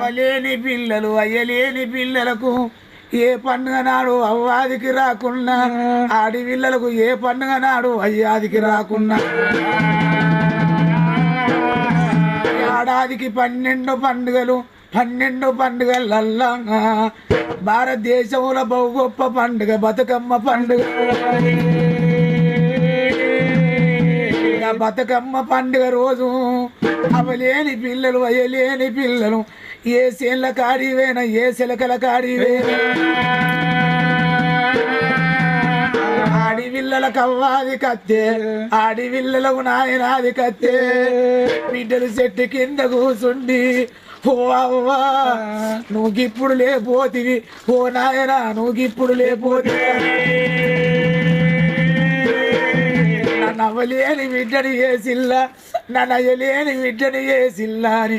అవలేని పిల్లలు అయ్యలేని పిల్లలకు ఏ పండుగ నాడు అవ్వాదికి రాకున్నా ఆడి పిల్లలకు ఏ పండుగ నాడు అయ్యాదికి రాకున్నా ఏడాదికి 12 పండుగలు 12 పండుగలల్లా భారతదేశంలో బహు గొప్ప పండుగ బతుకమ్మ పండుగ. బతుకమ్మ పండుగ రోజు అవలేని పిల్లలు అయ్యలేని పిల్లలు ఏ సేళ్ళ కాడివేనా ఏ శిలకల కాడివేనా ఆడివిల్లల కవ్వాది కత్తే ఆడివిల్లలకు నాయనాది కత్తే బిడ్డలు చెట్టు కింద కూసుండి ఓ అవ్వా నువ్వు గిప్పుడు లేపోతివి ఓ నాయనా నువ్వు గిప్పుడు లేపోతివి నవ్వలేని బిడ్డని చేసిల్లా నన్నయ్యలేని బిడ్డని చేసిల్లా అని